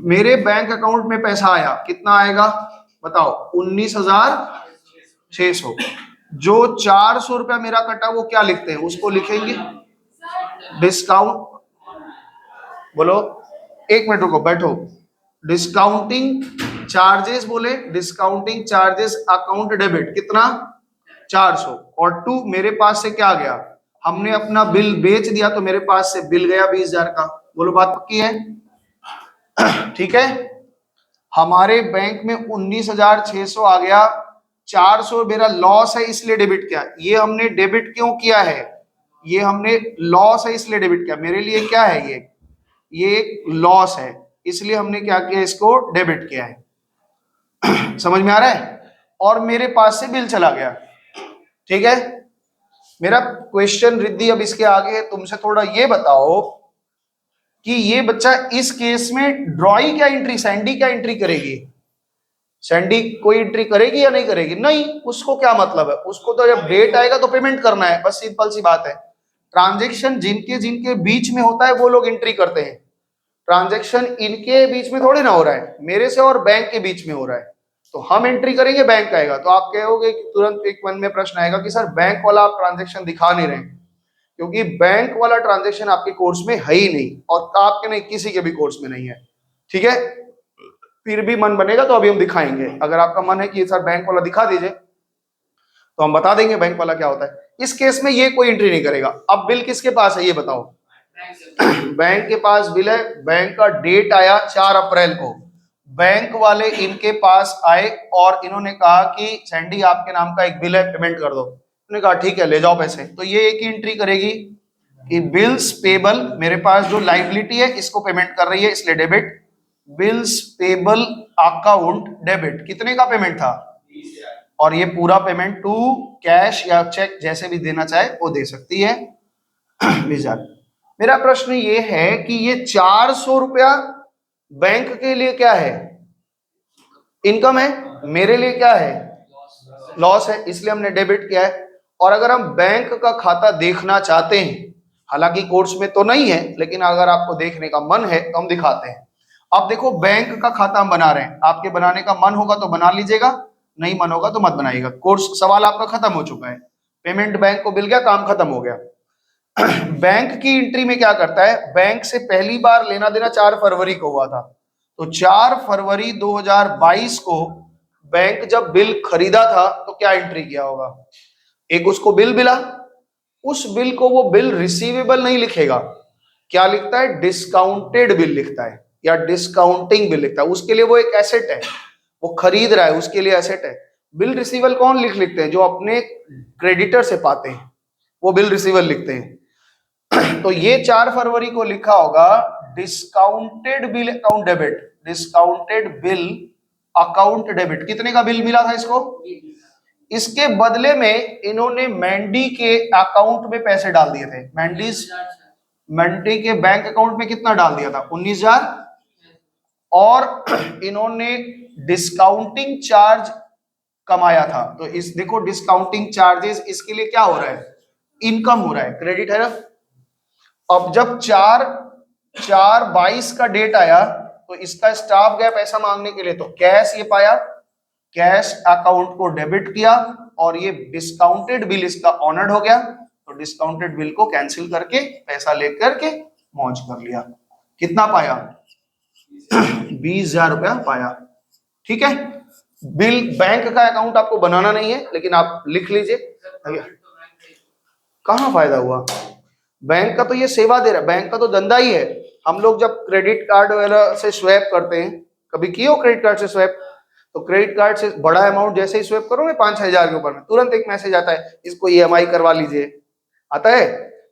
मेरे बैंक अकाउंट में पैसा आया, कितना आएगा बताओ? 19,600। जो 400 रुपया मेरा कटा वो क्या लिखते हैं? उसको लिखेंगे डिस्काउंट। बोलो, एक मिनट रुको, बैठो। डिस्काउंटिंग चार्जेस बोले, डिस्काउंटिंग चार्जेस अकाउंट डेबिट कितना? 400। और 2 मेरे पास से क्या गया? हमने अपना बिल बेच दिया तो मेरे पास से बिल गया 20,000 का। बोलो बात पक्की है? ठीक है, हमारे बैंक में 19,600 आ गया, 400 मेरा लॉस है इसलिए डेबिट किया। ये हमने डेबिट क्यों किया है? ये हमने लॉस है इसलिए डेबिट किया। मेरे लिए क्या है ये एक लॉस है, इसलिए हमने क्या किया, इसको डेबिट किया है। समझ में आ रहा है? और मेरे पास से बिल चला गया, ठीक है? मेरा क्वेश्चन रिद्धि अब इसके आगे है, तुमसे थोड़ा ये बताओ कि ये बच्चा इस केस में ड्रॉई क्या एंट्री, सैंडी क्या एंट्री करेगी? सैंडी कोई एंट्री करेगी या नहीं करेगी? नहीं, उसको क्या मतलब है? उसको तो जब डेट आएगा तो पेमेंट करना है, बस सिंपल सी बात है। ट्रांजैक्शन जिनके जिनके बीच में होता है वो लोग एंट्री करते हैं। ट्रांजैक्शन इनके बीच में थोड़ी ना हो रहा है, मेरे से और बैंक के बीच में हो रहा है, तो हम एंट्री करेंगे, बैंक आएगा। तो आप कहोगे कि तुरंत एक मन में प्रश्न आएगा कि सर बैंक वाला आप ट्रांजैक्शन दिखा नहीं रहे, क्योंकि बैंक वाला ट्रांजैक्शन आपके कोर्स में है ही नहीं, और आपके नहीं, किसी के भी कोर्स में नहीं है, ठीक है? फिर भी मन बनेगा तो अभी हम दिखाएंगे। अगर आपका मन है कि सर बैंक वाला दिखा दीजिए तो हम बता देंगे बैंक वाला क्या होता है। इस केस में ये कोई एंट्री नहीं करेगा। अब बिल किसके पास है ये बताओ? बैंक के पास बिल है। बैंक का डेट आया 4 अप्रैल को, बैंक वाले इनके पास आए और इन्होंने कहा कि सैंडी आपके नाम का एक बिल है, पेमेंट कर दो। उन्होंने कहा ठीक है ले जाओ पैसे। तो ये एक ही एंट्री करेगी कि बिल्स पेबल, मेरे पास जो लाइबिलिटी है इसको पेमेंट कर रही है इसलिए debit. Bills payable account debit, कितने का पेमेंट था, और ये पूरा पेमेंट टू कैश या चेक जैसे भी देना चाहे वो दे सकती है। 20,000। मेरा प्रश्न ये है कि ये 400 रुपया बैंक के लिए क्या है, इनकम है, मेरे लिए क्या है, लॉस है, इसलिए हमने डेबिट किया है। और अगर हम बैंक का खाता देखना चाहते हैं, हालांकि कोर्स में तो नहीं है, लेकिन अगर आपको देखने का मन है तो हम दिखाते हैं। अब देखो बैंक का खाता हम बना रहे हैं, आपके बनाने का मन होगा तो बना लीजिएगा, नहीं मन होगा तो मत बनाइएगा। कोर्स सवाल आपका खत्म हो चुका है, पेमेंट बैंक को मिल गया, काम खत्म हो गया। बैंक की एंट्री में क्या करता है, बैंक से पहली बार लेना देना 4 फरवरी को हुआ था, तो 4 फरवरी 2022 को बैंक जब बिल खरीदा था तो क्या एंट्री किया होगा, एक उसको बिल मिला, उस बिल को वो बिल रिसीवेबल नहीं लिखेगा, क्या लिखता है, डिस्काउंटेड बिल लिखता है या डिस्काउंटिंग बिल लिखता है। उसके लिए वो एक एसेट है, वो खरीद रहा है, उसके लिए एसेट है। बिल रिसीवेबल कौन लिखते हैं, जो अपने क्रेडिटर से पाते हैं वो बिल रिसीवेबल लिखते हैं। तो ये 4 फरवरी को लिखा होगा discounted bill account debit, discounted bill account debit. कितने का बिल मिला था इसको, इसके बदले में इन्होंने मैंडी के अकाउंट में पैसे डाल दिए थे। मैंडी के बैंक अकाउंट में कितना डाल दिया था, 19,000, और इन्होंने डिस्काउंटिंग चार्ज कमाया था। तो इस देखो डिस्काउंटिंग चार्जेस, इसके लिए क्या हो रहा है, इनकम हो रहा है, क्रेडिट है ना। अब जब 4/22 का डेट आया तो इसका स्टाफ गया पैसा मांगने के लिए, तो कैश ये पाया, कैश अकाउंट को डेबिट किया, और ये डिस्काउंटेड बिल इसका ऑनर्ड हो गया, तो डिस्काउंटेड बिल को कैंसिल करके पैसा लेकर के मौज कर लिया। कितना पाया, 20,000 रुपया पाया। ठीक है, बिल बैंक का अकाउंट आपको बनाना नहीं है, लेकिन आप लिख लीजिए। कहां फायदा हुआ, बैंक का तो ये सेवा दे रहा है, बैंक का तो धंधा ही है। हम लोग जब क्रेडिट कार्ड वगैरह से स्वैप करते हैं, कभी किए हो क्रेडिट कार्ड से स्वैप, तो क्रेडिट कार्ड से बड़ा अमाउंट जैसे ही स्वैप करो ना 5-6 हजार के ऊपर में, तुरंत एक मैसेज आता है इसको EMI करवा लीजिए, आता है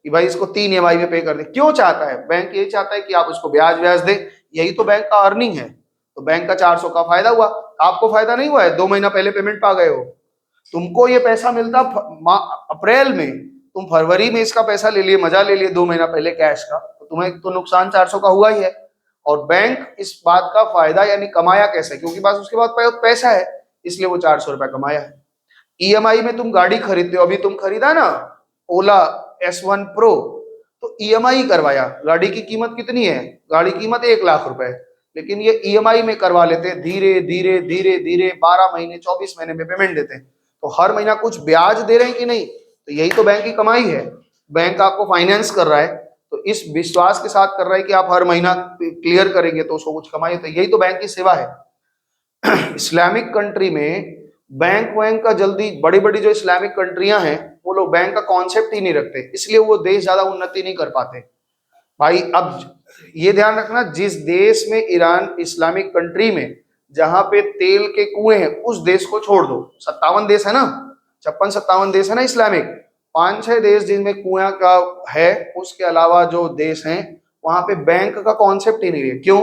कि भाई इसको 3 EMI में पे कर दे। क्यों चाहता है, बैंक ये चाहता है कि आप उसको ब्याज दे, यही तो बैंक का अर्निंग है। तो बैंक का 400 का फायदा हुआ, आपको फायदा नहीं हुआ है, 2 महीना पहले पेमेंट पा गए हो, तुमको ये पैसा मिलता अप्रैल में, तुम फरवरी में इसका पैसा ले लिए, मजा ले लिए 2 महीना पहले कैश का, तो तुम्हें तो नुकसान 400 का हुआ ही है। और बैंक इस बात का फायदा यानी कमाया कैसे, क्योंकि बस उसके बाद पैसा है, इसलिए वो 400 रुपया कमाया है। EMI में तुम गाड़ी खरीदते हो, अभी तुम खरीदा ना ओला S1 Pro, तो EMI करवाया, गाड़ी की कीमत कितनी है, गाड़ी की कीमत 1 लाख रुपए, लेकिन ये EMI में करवा लेते, धीरे धीरे धीरे धीरे 12 महीने 24 महीने में पेमेंट देते, तो हर महीना कुछ ब्याज दे रहे हैं कि नहीं, तो यही तो बैंक की कमाई है। बैंक आपको फाइनेंस कर रहा है, तो इस विश्वास के साथ कर रहा है कि आप हर महीना क्लियर करेंगे तो उसको कुछ कमाई, तो यही तो बैंक की सेवा है। इस्लामिक कंट्री में बैंक का जल्दी, बड़ी बड़ी जो इस्लामिक कंट्रियां हैं वो लोग बैंक का कॉन्सेप्ट ही नहीं रखते, इसलिए वो देश ज्यादा उन्नति नहीं कर पाते भाई। अब ये ध्यान रखना, जिस देश में ईरान इस्लामिक कंट्री में जहां पे तेल के कुएं हैं, उस देश को छोड़ दो, 57 देश है ना, 56-57 देश है ना इस्लामिक, 5-6 देश जिनमें कुआं का है, उसके अलावा जो देश हैं वहां पे बैंक का कॉन्सेप्ट ही नहीं है। क्यों,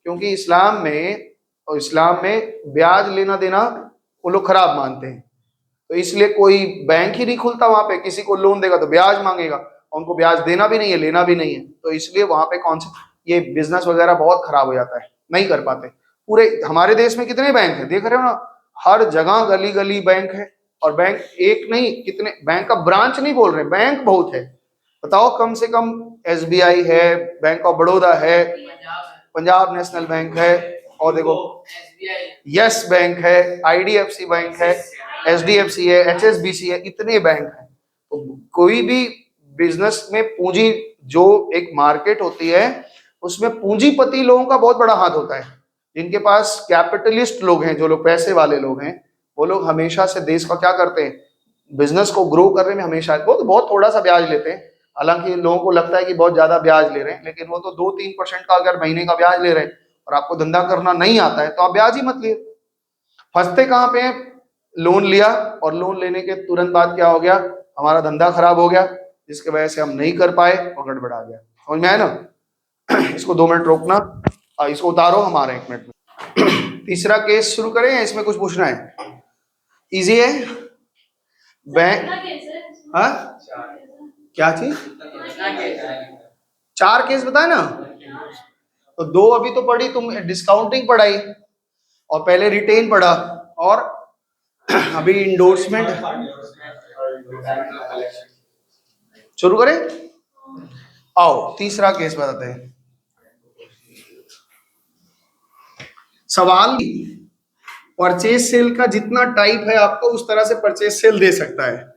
क्योंकि इस्लाम में ब्याज लेना देना वो लोग खराब मानते हैं, तो इसलिए कोई बैंक ही नहीं खुलता वहां पे। किसी को लोन देगा तो ब्याज मांगेगा, उनको ब्याज देना भी नहीं है, लेना भी नहीं है, तो इसलिए वहां पे कॉन्सेप्ट, ये बिजनेस वगैरह बहुत खराब हो जाता है, नहीं कर पाते। पूरे हमारे देश में कितने बैंक है, देख रहे हो ना, हर जगह गली गली बैंक है, और बैंक एक नहीं, कितने बैंक का ब्रांच नहीं बोल रहे, बैंक बहुत है। बताओ, कम से कम SBI है, बैंक ऑफ बड़ौदा है, पंजाब नेशनल बैंक है, और देखो यस बैंक है, IDFC बैंक है, HDFC है, HSBC है, इतने बैंक हैं। तो कोई भी बिजनेस में पूंजी, जो एक मार्केट होती है उसमें पूंजीपति लोगों का बहुत बड़ा हाथ होता है, जिनके पास कैपिटलिस्ट लोग हैं, जो लोग पैसे वाले लोग हैं, वो लोग हमेशा से देश का क्या करते हैं, बिजनेस को ग्रो करने में हमेशा बहुत थोड़ा सा ब्याज लेते हैं। हालांकि लोगों को लगता है कि बहुत ज्यादा ब्याज ले रहे हैं, लेकिन वो तो 2-3% का अगर महीने का ब्याज ले रहे हैं, और आपको धंधा करना नहीं आता है तो आप ब्याज ही मत लिए। फंसते कहाँ पे हैं? लोन लिया और लोन लेने के तुरंत बाद क्या हो गया, हमारा धंधा खराब हो गया, जिसके वजह से हम नहीं कर पाए और गड़बड़ा गया। समझ में आया ना? इसको 2 मिनट रोकना, इसको उतारो, हमारे 1 मिनट में। तीसरा केस शुरू करें या इसमें कुछ पूछना है? इजी है। बैंक, हाँ क्या चीज? 4 केस बताए ना, तो 2 अभी तो पढ़ी तुम, डिस्काउंटिंग पढ़ाई और पहले रिटेन पढ़ा और अभी इंडोर्समेंट। शुरू करें? आओ तीसरा केस बताते हैं। सवाल, परचेज सेल का जितना टाइप है आपको उस तरह से परचेज सेल दे सकता है।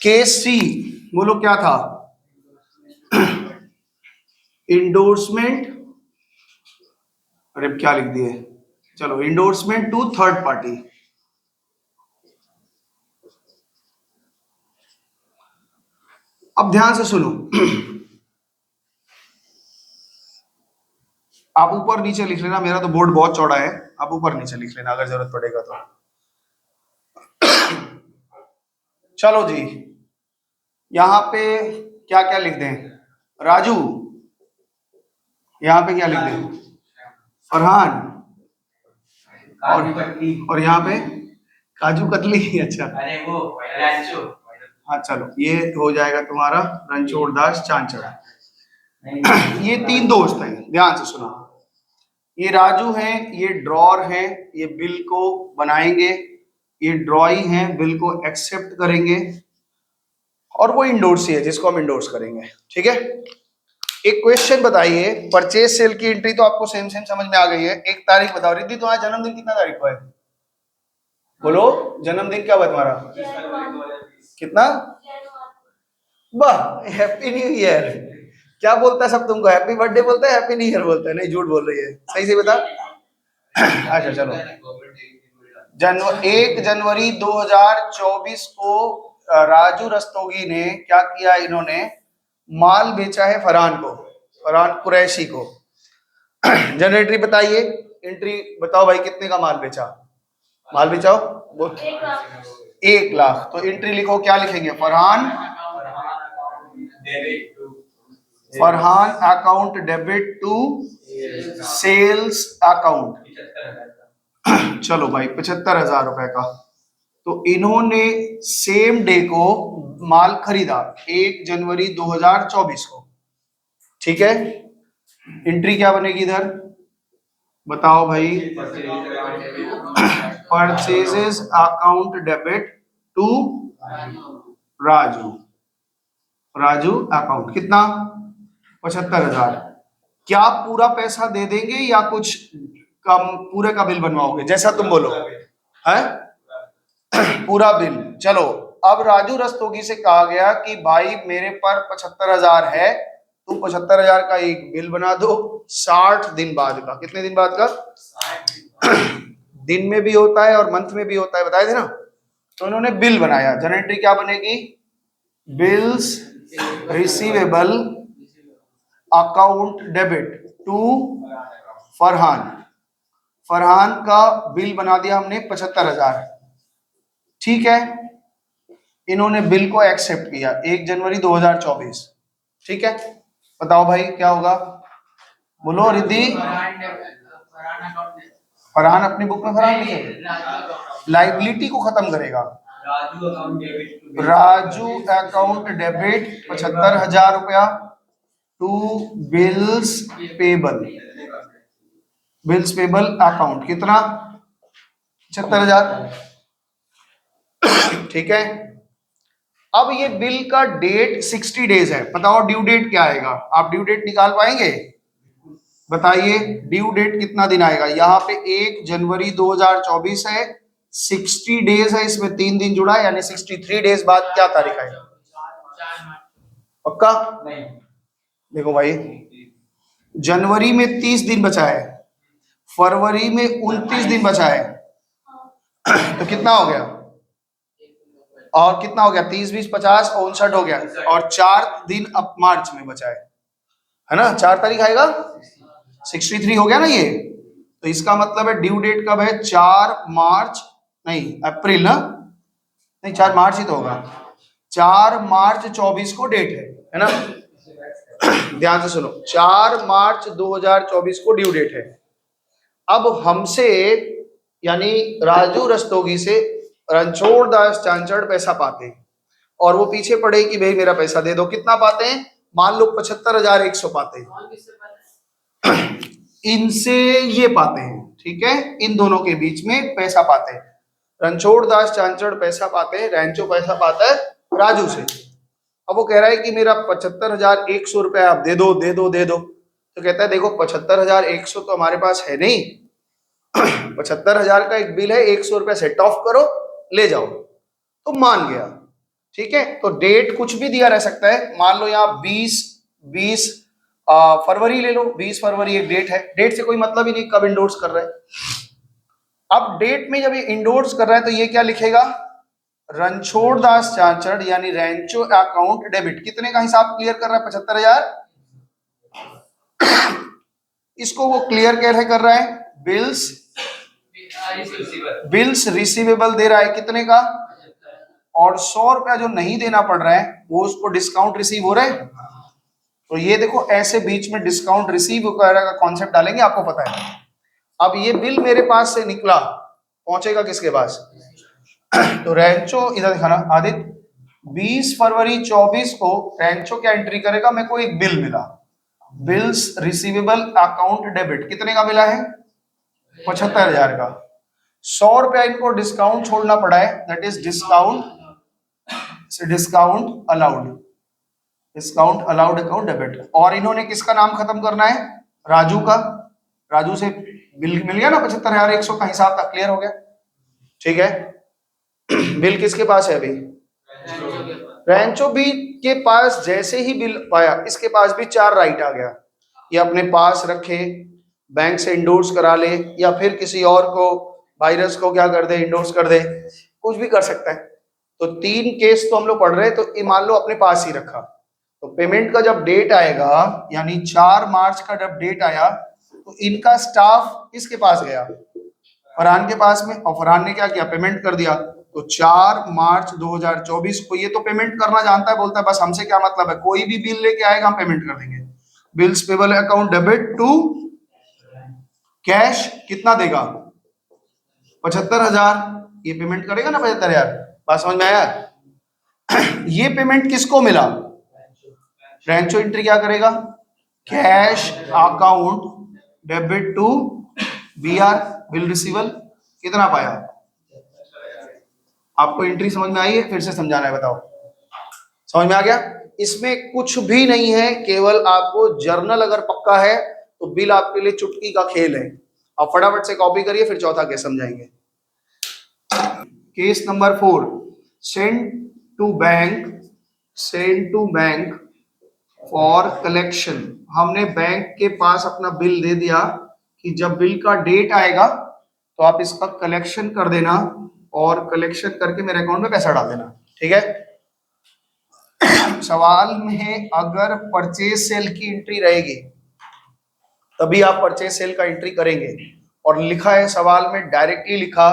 केस सी, बोलो क्या था? इंडोर्समेंट, अरे क्या लिख दिए, चलो इंडोर्समेंट टू थर्ड पार्टी। अब ध्यान से सुनो, आप ऊपर नीचे लिख लेना, मेरा तो बोर्ड बहुत चौड़ा है, आप ऊपर नीचे लिख लेना अगर जरूरत पड़ेगा तो। चलो जी, यहां पे क्या क्या लिख दें? राजू, यहां पे क्या लिख दें? फरहान, और यहाँ पे काजू कतली। अच्छा, अरे वो रांचो। हाँ चलो, ये हो जाएगा तुम्हारा रणछोड़ दास चांचड़ा। ये 3 दोस्त हैं, ध्यान से सुनो। ये राजू हैं, ये ड्रॉर हैं, ये बिल को बनाएंगे, ये ड्रॉई हैं, बिल को एक्सेप्ट करेंगे, और वो इंडोर्सी है जिसको हम इंडोर्स करेंगे। ठीक है, एक क्वेश्चन बताइए, परचेज सेल की एंट्री तो आपको सेम समझ में आ गई है। एक तारीख बताओ, रिद्धि तुम्हारा जन्मदिन कितना तारीख को है? बोलो, जन्मदिन क्या हुआ तुम्हारा? कितना? वाह, हैप्पी न्यू ईयर। क्या बोलता है सब तुमको? हैप्पी बर्थडे बोलता है, हैप्पी न्यू ईयर बोलता है? नहीं, झूठ बोल रही है, सही से बता। अच्छा चलो, 1 जनवरी 2024 को राजू रस्तोगी ने क्या किया, इन्होंने माल बेचा है फरहान को, फरहान कुरैशी को। जनरेटरी बताइए, एंट्री बताओ भाई, कितने का माल बेचा? माल बेचाओ, 1 लाख। तो एंट्री लिखो, क्या लिखेंगे? Farhan account debit to sales account. चलो भाई, 75,000 रुपए का। तो इन्होंने सेम डे को माल खरीदा 1 जनवरी 2024 को। ठीक है, एंट्री क्या बनेगी इधर बताओ भाई? Purchases account debit to Raju, Raju account कितना? 75,000। क्या पूरा पैसा दे देंगे या कुछ कम? पूरे का बिल बनवाओगे, जैसा तुम बोलो है, पूरा बिल। चलो, अब राजू रस्तोगी से कहा गया कि भाई मेरे पर 75,000 है, तुम 75,000 का एक बिल बना दो 60 दिन बाद का। कितने दिन बाद का? दिन में भी होता है और मंथ में भी होता है, बताए थे ना। तो इन्होंने बिल बनाया, जनरेटरी क्या बनेगी? Bills receivable account debit to Farhan. Farhan का बिल बना दिया हमने 75,000। ठीक है, इन्होंने बिल को एक्सेप्ट किया 1 जनवरी 2024। ठीक है, बताओ भाई क्या होगा? बोलो रिद्धि। फरहान अपनी बुक में फरहान लिखे, लाइबिलिटी को खत्म करेगा। राजू अकाउंट डेबिट 75,000 रुपया to bills payable. Bills payable account कितना? 75,000। ठीक है, अब ये बिल का डेट 60 डेज है। बताओ ड्यू डेट क्या आएगा? आप ड्यू डेट निकाल पाएंगे? बताइए ड्यू डेट कितना दिन आएगा? यहाँ पे 1 जनवरी 2024 है, 60 डेज है, इसमें 3 दिन जुड़ा है, यानी 63 डेज बाद क्या तारीख आएगा? पक्का? देखो भाई, जनवरी में 30 दिन बचा है, फरवरी में 29 दिन बचा है, तो कितना हो गया? और कितना हो गया 30 20 50 59 हो गया, और 4 दिन अब मार्च में बचा है ना, 4 तारीख आएगा 63 हो गया ना ये। तो इसका मतलब है ड्यू डेट कब है, 4 मार्च, नहीं अप्रैल ना, नहीं 4 मार्च ही तो होगा, 4 मार्च 24 को डेट है ना। ध्यान से सुनो, 4 मार्च 2024 को ड्यू डेट है। अब हमसे यानी राजू रस्तोगी से रणछोड़ दास चांचड़ पैसा पाते हैं, और वो पीछे पड़े कि भाई मेरा पैसा दे दो। कितना पाते हैं, मान लो 75,100 पाते हैं, कौन किससे पाता है? इनसे ये पाते हैं, ठीक है, इन दोनों के बीच में पैसा पाते हैं। रणछोड़ दास चांचड़ पैसा पाते हैं, रैंचो पैसा पाता है राजू से। अब वो कह रहा है कि मेरा 75,100 रुपया आप दे दो दे दो दे दो। तो कहता है देखो 75,100 तो हमारे पास है नहीं, 75,000 का एक बिल है, 100 रुपया सेट ऑफ करो ले जाओ। तो मान गया, ठीक है। तो डेट कुछ भी दिया रह सकता है, मान लो यहाँ 20 फरवरी ले लो, 20 फरवरी एक डेट है, डेट से कोई मतलब ही नहीं कब इंडोर्स कर रहा है। अब डेट में जब ये इंडोर्स कर रहा है तो ये क्या लिखेगा, रणछोड़ दास चांचड़ यानी रैंचो अकाउंट डेबिट। कितने का हिसाब क्लियर कर रहा है, 75,000। इसको वो क्लियर कैसे कर रहा है, बिल्स रिसीवेबल दे रहा है कितने का, और 100 रुपया जो नहीं देना पड़ रहा है वो उसको डिस्काउंट रिसीव हो रहा है। तो ये देखो ऐसे बीच में डिस्काउंट रिसीव वगैरह का कॉन्सेप्ट डालेंगे, आपको पता है। अब ये बिल मेरे पास से निकला, पहुंचेगा किसके पास, तो रैंचो इधर दिखाना आदित्य, 20 फरवरी 24 को रैंचो क्या एंट्री करेगा, मेरे को एक बिल मिला, बिल्स रिसीवेबल अकाउंट डेबिट, कितने का मिला है, 75,000 का। 100 रुपया इनको डिस्काउंट छोड़ना पड़ा है, that is discount allowed account debit. और इन्होंने किसका नाम खत्म करना है, राजू का। राजू से बिल मिल गया ना 75,100 का हिसाब था, क्लियर हो गया, ठीक है। बिल किसके पास है अभी, रैंचो बी के पास। जैसे ही बिल पाया इसके पास भी 4 राइट आ गया, ये अपने पास रखे, बैंक से इंडोर्स करा ले, या फिर किसी और को वायरस को क्या कर दे, इंडोर्स कर दे, कुछ भी कर सकता है। तो 3 केस तो हम लोग पढ़ रहे हैं, तो ये मान लो अपने पास ही रखा। तो पेमेंट का जब डेट आएगा यानी 4 मार्च का जब डेट आया तो इनका स्टाफ इसके पास गया, फरहान के पास में, और फरहान ने क्या किया, पेमेंट कर दिया। तो 4 मार्च 2024 को ये तो पेमेंट करना जानता है, बोलता है बस हमसे क्या मतलब है, कोई भी बिल लेके आएगा हम पेमेंट कर देंगे। Bills payable account debit to cash, कितना देगा, 75,000, ये पेमेंट करेगा ना 75,000। बात समझ में आया। ये पेमेंट किसको मिला, रैंचो एंट्री क्या करेगा, cash account debit to BR bill receival, कितना पाया। आपको एंट्री समझ में आई है, फिर से समझाना है, बताओ समझ में आ गया। इसमें कुछ भी नहीं है, केवल आपको जर्नल अगर पक्का है तो बिल आपके लिए चुटकी का खेल है। आप फटाफट से कॉपी करिए, फिर चौथा केस समझाएंगे। Case number 4, send to bank for collection. हमने बैंक के पास अपना बिल दे दिया कि जब बिल का डेट आएगा तो आप इसका कलेक्शन कर देना, और कलेक्शन करके मेरे अकाउंट में पैसा डाल देना, ठीक है। सवाल में अगर परचेज सेल की एंट्री रहेगी तभी आप परचेज सेल का एंट्री करेंगे। और लिखा है सवाल में, डायरेक्टली लिखा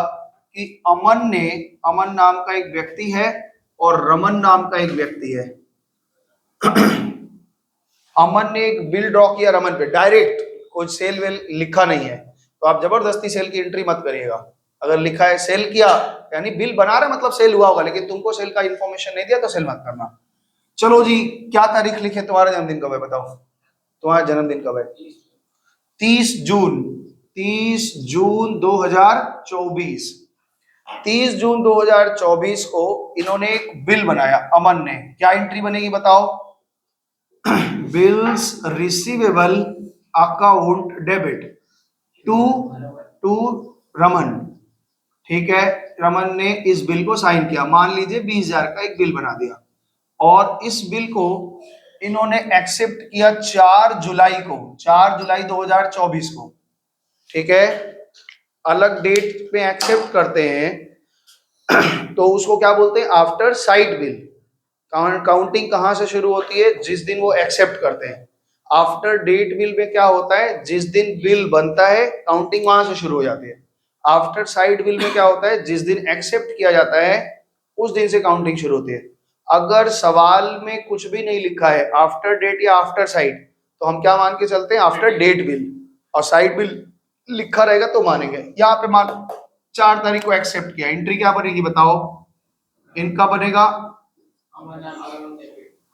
कि अमन नाम का एक व्यक्ति है और रमन नाम का एक व्यक्ति है। अमन ने एक बिल ड्रॉ किया रमन पे, डायरेक्ट, कोई सेल वेल लिखा नहीं है, तो आप जबरदस्ती सेल की एंट्री मत करिएगा। अगर लिखा है सेल किया यानी बिल बना रहा मतलब सेल हुआ होगा, लेकिन तुमको सेल का इंफॉर्मेशन नहीं दिया तो सेल मत करना। चलो जी, क्या तारीख लिखे, तुम्हारा जन्मदिन कब है बताओ, तुम्हारा जन्मदिन कब है, 30 जून 2024। 30 जून 2024 को इन्होंने एक बिल बनाया, अमन ने। क्या एंट्री बनेगी बताओ, bills receivable account debit to Raman, ठीक है। रमन ने इस बिल को साइन किया, मान लीजिए 20,000 का एक बिल बना दिया, और इस बिल को इन्होंने एक्सेप्ट किया 4 जुलाई 2024 को, ठीक है। अलग डेट पे एक्सेप्ट करते हैं तो उसको क्या बोलते हैं? After site bill. काउंटिंग कहाँ से शुरू होती है? जिस दिन वो एक्सेप्ट करते हैं। आफ्टर डेट बिल में क्या होता है? जिस दिन बिल बनता है काउंटिंग वहां से शुरू हो जाती है। आफ्टर साइट बिल में क्या होता है? जिस दिन एक्सेप्ट किया जाता है उस दिन से काउंटिंग शुरू होती है। अगर सवाल में कुछ भी नहीं लिखा है आफ्टर डेट या आफ्टर साइट, तो हम क्या मान के चलते हैं? After date bill. और साइट बिल लिखा रहेगा तो मानेंगे। यहाँ पे मान 4 तारीख को एक्सेप्ट किया, एंट्री क्या बनेगी बताओ? इनका बनेगा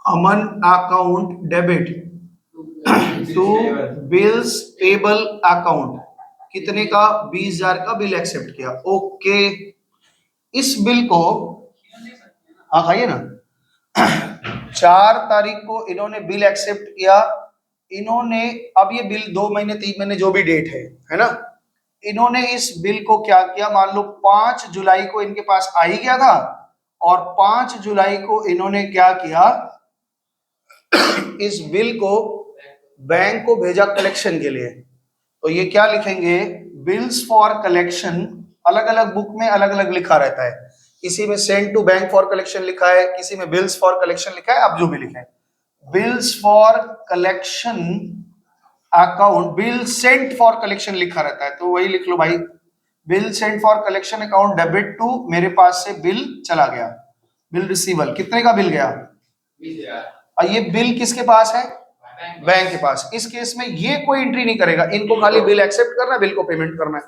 Aman account debit to bills payable account. कितने का? 20,000 का बिल एक्सेप्ट किया। ओके, इस बिल को, हाँ खाइए ना। 4 तारीख को इन्होंने बिल एक्सेप्ट किया। इन्होंने, अब ये बिल 2 महीने 3 महीने जो भी डेट है ना, इन्होंने इस बिल को क्या किया? मान लो 5 जुलाई को इनके पास आ ही गया था, और 5 जुलाई को इन्होंने क्या किया? इस बिल को बैंक को भेजा कलेक्शन के लिए। तो ये क्या लिखेंगे? Bills for collection. अलग अलग बुक में अलग अलग लिखा रहता है। किसी में send to bank for collection लिखा है, किसी में बिल्स फॉर कलेक्शन लिखा है, आप जो भी लिखें। Bills for collection account, bill sent for collection लिखा रहता है, तो वही लिख लो भाई। Bill sent for collection account debit to, मेरे पास से बिल चला गया। बिल रिसीवल, कितने का बिल गया? 20,000। और ये बिल किसके पास है? बैंक के पास। इस केस में ये कोई एंट्री नहीं करेगा, इनको खाली बिल एक्सेप्ट करना है, बिल को पेमेंट करना है,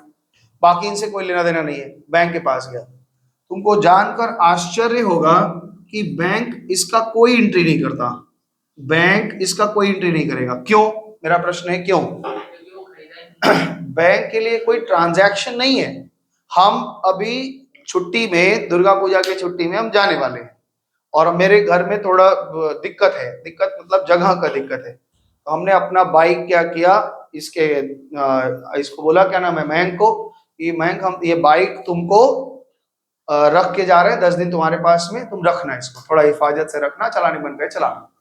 बाकी इनसे कोई लेना देना नहीं है। बैंक के पास गया। तुमको जानकर आश्चर्य होगा कि बैंक इसका कोई एंट्री नहीं करता। बैंक इसका कोई एंट्री नहीं करेगा। क्यों? मेरा प्रश्न है क्यों? बैंक के लिए कोई ट्रांजैक्शन नहीं है। हम अभी छुट्टी में, दुर्गा पूजा की छुट्टी में हम जाने वाले हैं, और मेरे घर में थोड़ा दिक्कत है, दिक्कत मतलब जगह का दिक्कत है। तो हमने अपना बाइक क्या किया, इसको बोला, क्या नाम है, महंग को, ये महंग हम ये बाइक तुमको रख के जा रहे हैं 10 दिन तुम्हारे पास में, तुम रखना, इसको थोड़ा हिफाजत से रखना, चलाने बन गए चलाना।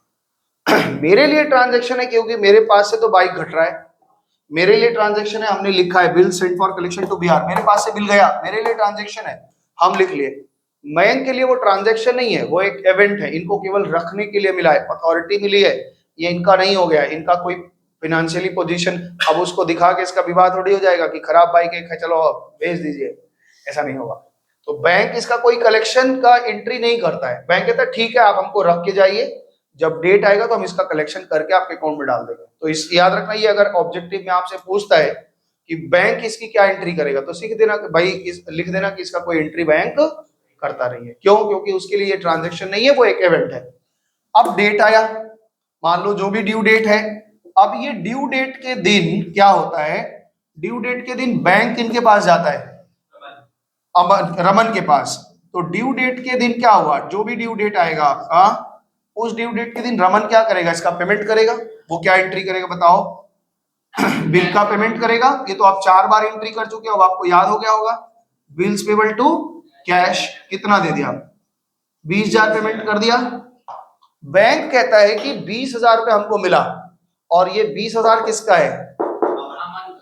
मेरे लिए ट्रांजैक्शन है क्योंकि मेरे पास से तो बाइक घट रहा है। मेरे लिए ट्रांजैक्शन है, हमने लिखा है bill sent for collection to Bihar, मेरे पास से बिल गया, मेरे लिए ट्रांजैक्शन है, हम लिख लिए। मयंक के लिए वो ट्रांजैक्शन नहीं है, वो एक इवेंट है, इनको केवल रखने के लिए मिला है, अथॉरिटी मिली है, ये इनका नहीं हो गया, इनका कोई फाइनेंशियली पोजीशन, अब उसको दिखा के इसका विवाद थोड़ी हो जाएगा कि खराब बाइक है, चलो भेज दीजिए, ऐसा नहीं होगा। तो बैंक इसका कोई कलेक्शन का एंट्री नहीं करता है। बैंक कहता है ठीक है, आप हमको रख के जाइए, जब डेट आएगा तो हम इसका कलेक्शन करके आपके अकाउंट में डाल देंगे। तो इस याद रखना, ये अगर ऑब्जेक्टिव में आपसे पूछता है कि बैंक इसकी क्या एंट्री करेगा, तो सीख देना कि भाई लिख देना कि इसका कोई एंट्री बैंक करता नहीं है। क्यों? क्योंकि उसके लिए ये ट्रांजैक्शन नहीं है, वो एक इवेंट है। अब डेट आया, मान लो जो भी ड्यू डेट है, अब ये ड्यू डेट के दिन क्या होता है? ड्यू डेट के दिन बैंक इनके पास जाता है, रमन के पास। तो ड्यू डेट के दिन क्या हुआ? जो भी ड्यू डेट आएगा आपका, उस ड्यू डेट के दिन रमन क्या करेगा? इसका पेमेंट करेगा। वो क्या एंट्री करेगा बताओ? बिल का पेमेंट करेगा। ये तो आप 4 बार एंट्री कर चुके हो, आपको याद हो गया होगा। बिल्स पेबल टू कैश, कितना दे दिया? 20,000 पेमेंट कर दिया। बैंक कहता है कि 20,000 रुपये हमको मिला, और ये 20,000 किसका है?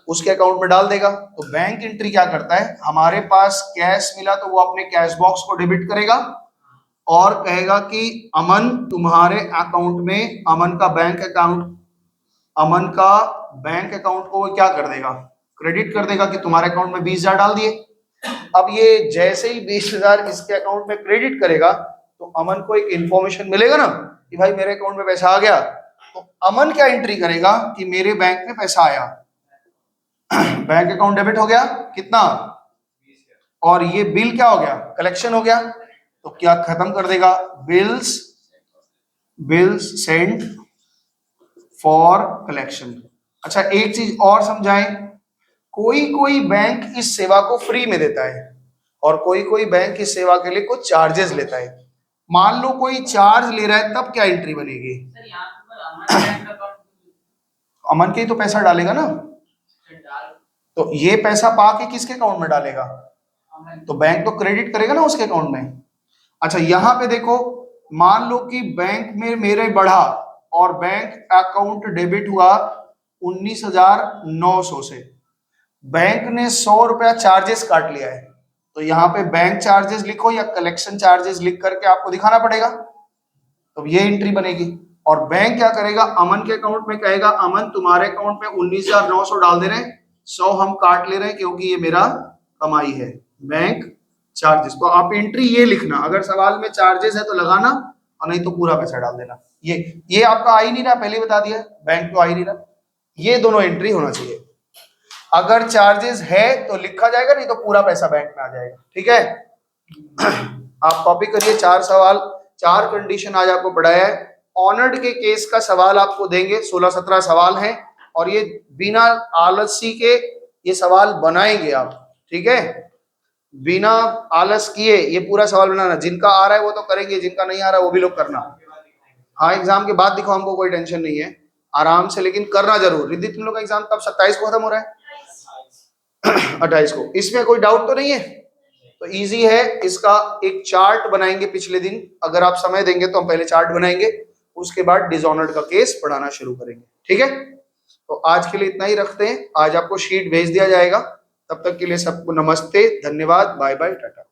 उसके अकाउंट में डाल देगा। तो बैंक एंट्री क्या करता है? हमारे पास कैश मिला तो वो अपने कैश बॉक्स को डेबिट करेगा और कहेगा कि अमन, तुम्हारे अकाउंट में, अमन का बैंक अकाउंट को वो क्या कर देगा? क्रेडिट कर देगा कि तुम्हारे अकाउंट में 20,000 डाल दिए। अब ये जैसे ही 20,000 इसके अकाउंट में क्रेडिट करेगा, तो अमन को एक इंफॉर्मेशन मिलेगा ना कि भाई मेरे अकाउंट में पैसा आ गया। तो अमन क्या एंट्री करेगा कि मेरे बैंक में पैसा आया, बैंक अकाउंट डेबिट हो गया, कितना? और ये बिल क्या हो गया? कलेक्शन हो गया। तो क्या खत्म कर देगा? Bills Saint for collection. अच्छा, एक चीज और समझाएं, कोई कोई बैंक इस सेवा को फ्री में देता है, और कोई कोई बैंक इस सेवा के लिए कुछ चार्जेस लेता है। मान लो कोई चार्ज ले रहा है, तब क्या एंट्री बनेगी? सर यहाँ पर अमन बैंक अकाउंट अमन के ही तो पैसा डालेगा ना, डाल तो ये पैसा पाके किसके अकाउंट में डालेगा? अमन तो बैंक तो क्रेडिट करेगा ना उसके अकाउंट में। अच्छा, यहां पे देखो, मान लो कि बैंक में मेरे बढ़ा और बैंक अकाउंट डेबिट हुआ 19,900 से, बैंक ने 100 रुपया चार्जेस काट लिया है, तो यहाँ पे बैंक चार्जेस लिखो या कलेक्शन चार्जेस लिख करके आपको दिखाना पड़ेगा, तो ये एंट्री बनेगी। और बैंक क्या करेगा, अमन के अकाउंट में कहेगा अमन तुम्हारे अकाउंट में 19,900 डाल दे रहे हैं, 100 हम काट ले रहे हैं क्योंकि ये मेरा कमाई है, बैंक चार्जेस। तो आप एंट्री ये लिखना, अगर सवाल में चार्जेस है तो लगाना और नहीं तो पूरा पैसा डाल देना। ये आपका आ ही नहीं रहा, पहले ही बता दिया, बैंक तो आ ही नहीं रहा। ये दोनों एंट्री होना चाहिए। अगर चार्जेस है तो लिखा जाएगा, नहीं तो पूरा पैसा बैंक में आ जाएगा। ठीक है, आप कॉपी करिए। 4 सवाल, 4 कंडीशन आज आपको पढ़ाया है। ऑनर्ड के केस का सवाल आपको देंगे, 16-17 सवाल हैं और ये बिना आलसी के ये सवाल बनाएंगे आप। ठीक है, बिना आलस किए ये पूरा सवाल बनाना। जिनका आ रहा है वो तो करेंगे, जिनका नहीं आ रहा है वो भी लोग करना। हाँ, एग्जाम के बाद दिखो, हमको कोई टेंशन नहीं है, आराम से, लेकिन करना जरूर। रिद्धि तुम लोग का एग्जाम कब, 27 को खत्म हो रहा है? 28 को। इसमें कोई डाउट तो नहीं है? तो इजी है। इसका एक चार्ट बनाएंगे पिछले दिन, अगर आप समय देंगे तो हम पहले चार्ट बनाएंगे, उसके बाद डिसऑनर्ड का केस पढ़ाना शुरू करेंगे। ठीक है, तो आज के लिए इतना ही रखते हैं। आज आपको शीट भेज दिया जाएगा। तब तक के लिए सबको नमस्ते, धन्यवाद, बाय बाय, टाटा।